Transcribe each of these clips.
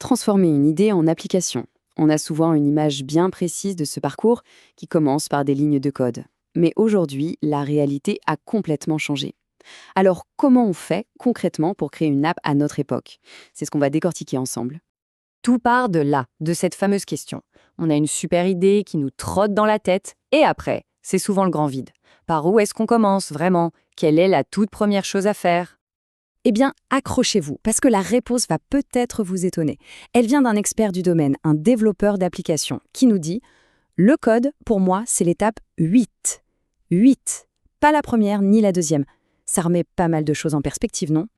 Transformer une idée en application. On a souvent une image bien précise de ce parcours qui commence par des lignes de code. Mais aujourd'hui, la réalité a complètement changé. Alors, comment on fait concrètement pour créer une app à notre époque? C'est ce qu'on va décortiquer ensemble. Tout part de là, de cette fameuse question. On a une super idée qui nous trotte dans la tête, et après, c'est souvent le grand vide. Par où est-ce qu'on commence vraiment? Quelle est la toute première chose à faire? Eh bien, accrochez-vous, parce que la réponse va peut-être vous étonner. Elle vient d'un expert du domaine, un développeur d'application, qui nous dit « Le code, pour moi, c'est l'étape 8. 8. Pas la première ni la deuxième. » Ça remet pas mal de choses en perspective, non?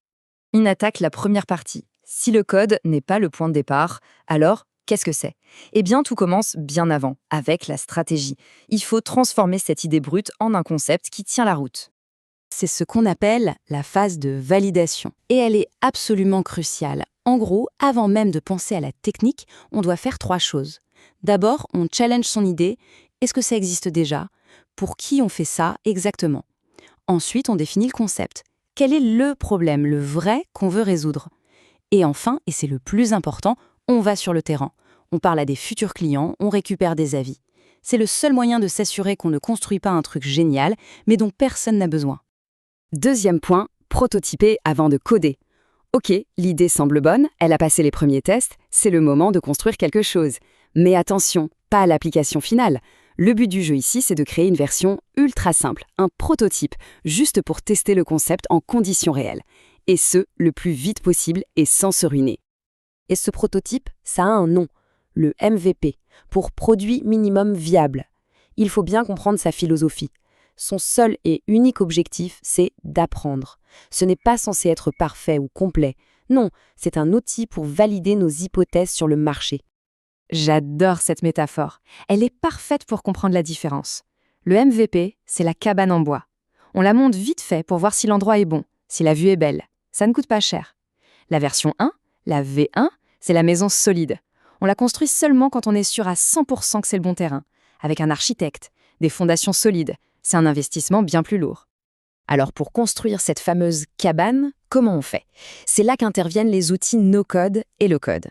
Il attaque la première partie. Si le code n'est pas le point de départ, alors qu'est-ce que c'est? Eh bien, tout commence bien avant, avec la stratégie. Il faut transformer cette idée brute en un concept qui tient la route. C'est ce qu'on appelle la phase de validation. Et elle est absolument cruciale. En gros, avant même de penser à la technique, on doit faire 3 choses. D'abord, on challenge son idée. Est-ce que ça existe déjà? Pour qui on fait ça exactement? Ensuite, on définit le concept. Quel est le problème, le vrai, qu'on veut résoudre? Et enfin, et c'est le plus important, on va sur le terrain. On parle à des futurs clients, on récupère des avis. C'est le seul moyen de s'assurer qu'on ne construit pas un truc génial, mais dont personne n'a besoin. Deuxième point, prototyper avant de coder. Ok, l'idée semble bonne, elle a passé les premiers tests, c'est le moment de construire quelque chose. Mais attention, pas à l'application finale. Le but du jeu ici, c'est de créer une version ultra simple, un prototype, juste pour tester le concept en conditions réelles. Et ce, le plus vite possible et sans se ruiner. Et ce prototype, ça a un nom, le MVP, pour produit minimum viable. Il faut bien comprendre sa philosophie. Son seul et unique objectif, c'est d'apprendre. Ce n'est pas censé être parfait ou complet. Non, c'est un outil pour valider nos hypothèses sur le marché. J'adore cette métaphore. Elle est parfaite pour comprendre la différence. Le MVP, c'est la cabane en bois. On la monte vite fait pour voir si l'endroit est bon, si la vue est belle. Ça ne coûte pas cher. La version 1, la V1, c'est la maison solide. On la construit seulement quand on est sûr à 100% que c'est le bon terrain, avec un architecte, des fondations solides. C'est un investissement bien plus lourd. Alors pour construire cette fameuse cabane, comment on fait? C'est là qu'interviennent les outils no-code et low-code.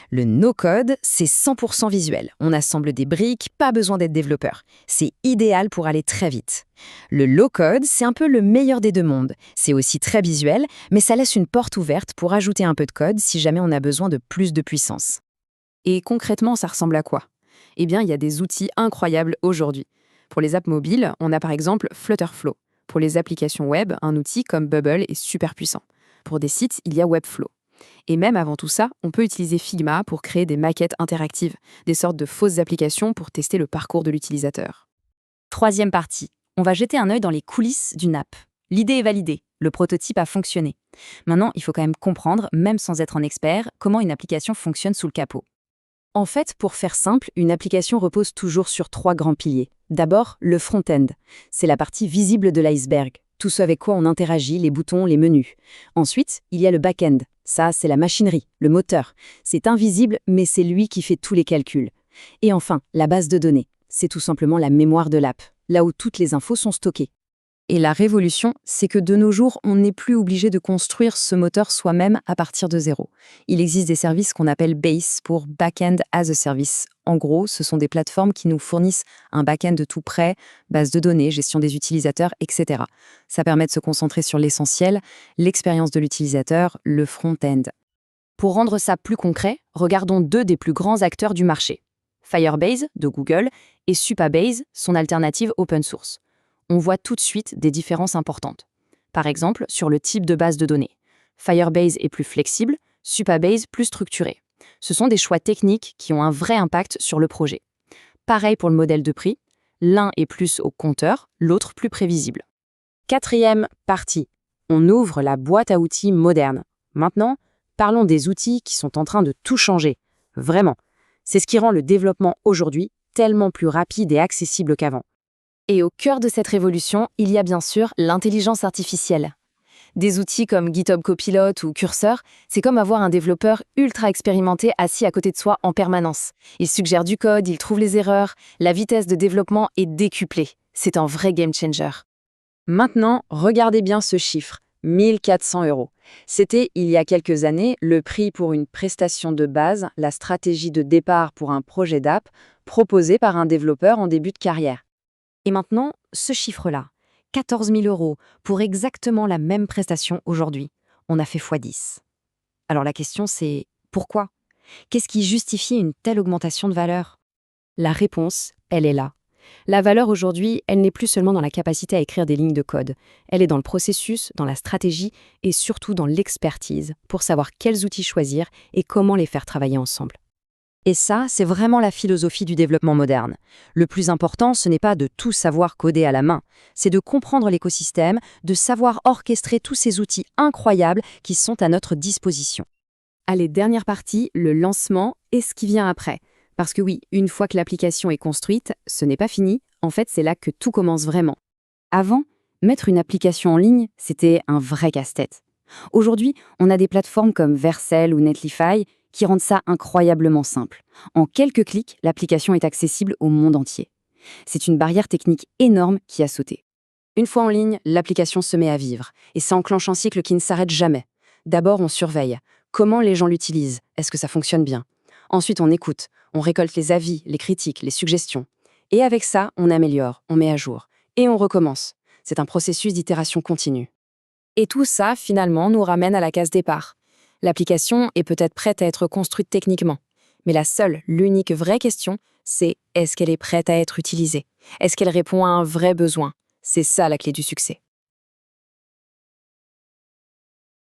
Le no-code, c'est 100% visuel. On assemble des briques, pas besoin d'être développeur. C'est idéal pour aller très vite. Le low-code, c'est un peu le meilleur des deux mondes. C'est aussi très visuel, mais ça laisse une porte ouverte pour ajouter un peu de code si jamais on a besoin de plus de puissance. Et concrètement, ça ressemble à quoi? Eh bien, il y a des outils incroyables aujourd'hui. Pour les apps mobiles, on a par exemple Flutterflow. Pour les applications web, un outil comme Bubble est super puissant. Pour des sites, il y a Webflow. Et même avant tout ça, on peut utiliser Figma pour créer des maquettes interactives, des sortes de fausses applications pour tester le parcours de l'utilisateur. Troisième partie, on va jeter un œil dans les coulisses d'une app. L'idée est validée, le prototype a fonctionné. Maintenant, il faut quand même comprendre, même sans être un expert, comment une application fonctionne sous le capot. En fait, pour faire simple, une application repose toujours sur 3 grands piliers. D'abord, le front-end. C'est la partie visible de l'iceberg, tout ce avec quoi on interagit, les boutons, les menus. Ensuite, il y a le back-end. Ça, c'est la machinerie, le moteur. C'est invisible, mais c'est lui qui fait tous les calculs. Et enfin, la base de données. C'est tout simplement la mémoire de l'app, là où toutes les infos sont stockées. Et la révolution, c'est que de nos jours, on n'est plus obligé de construire ce moteur soi-même à partir de zéro. Il existe des services qu'on appelle BASE pour Backend as a Service. En gros, ce sont des plateformes qui nous fournissent un back-end de tout prêt, base de données, gestion des utilisateurs, etc. Ça permet de se concentrer sur l'essentiel, l'expérience de l'utilisateur, le front-end. Pour rendre ça plus concret, regardons 2 des plus grands acteurs du marché. Firebase, de Google, et Supabase, son alternative open source. On voit tout de suite des différences importantes. Par exemple, sur le type de base de données. Firebase est plus flexible, Supabase plus structuré. Ce sont des choix techniques qui ont un vrai impact sur le projet. Pareil pour le modèle de prix, l'un est plus au compteur, l'autre plus prévisible. Quatrième partie, on ouvre la boîte à outils moderne. Maintenant, parlons des outils qui sont en train de tout changer. Vraiment, c'est ce qui rend le développement aujourd'hui tellement plus rapide et accessible qu'avant. Et au cœur de cette révolution, il y a bien sûr l'intelligence artificielle. Des outils comme GitHub Copilot ou Cursor, c'est comme avoir un développeur ultra expérimenté assis à côté de soi en permanence. Il suggère du code, il trouve les erreurs, la vitesse de développement est décuplée. C'est un vrai game changer. Maintenant, regardez bien ce chiffre. 1 400 €. C'était, il y a quelques années, le prix pour une prestation de base, la stratégie de départ pour un projet d'app proposé par un développeur en début de carrière. Et maintenant, ce chiffre-là, 14 000 € pour exactement la même prestation aujourd'hui. On a fait x10. Alors la question c'est pourquoi? Qu'est-ce qui justifie une telle augmentation de valeur? La réponse, elle est là. La valeur aujourd'hui, elle n'est plus seulement dans la capacité à écrire des lignes de code. Elle est dans le processus, dans la stratégie et surtout dans l'expertise pour savoir quels outils choisir et comment les faire travailler ensemble. Et ça, c'est vraiment la philosophie du développement moderne. Le plus important, ce n'est pas de tout savoir coder à la main, c'est de comprendre l'écosystème, de savoir orchestrer tous ces outils incroyables qui sont à notre disposition. Allez, dernière partie, le lancement et ce qui vient après. Parce que oui, une fois que l'application est construite, ce n'est pas fini. En fait, c'est là que tout commence vraiment. Avant, mettre une application en ligne, c'était un vrai casse-tête. Aujourd'hui, on a des plateformes comme Vercel ou Netlify qui rendent ça incroyablement simple. En quelques clics, l'application est accessible au monde entier. C'est une barrière technique énorme qui a sauté. Une fois en ligne, l'application se met à vivre, et ça enclenche un cycle qui ne s'arrête jamais. D'abord, on surveille. Comment les gens l'utilisent? Est-ce que ça fonctionne bien? Ensuite, on écoute, on récolte les avis, les critiques, les suggestions. Et avec ça, on améliore, on met à jour. Et on recommence. C'est un processus d'itération continue. Et tout ça, finalement, nous ramène à la case départ. L'application est peut-être prête à être construite techniquement. Mais la seule, l'unique vraie question, c'est est-ce qu'elle est prête à être utilisée? Est-ce qu'elle répond à un vrai besoin? C'est ça la clé du succès.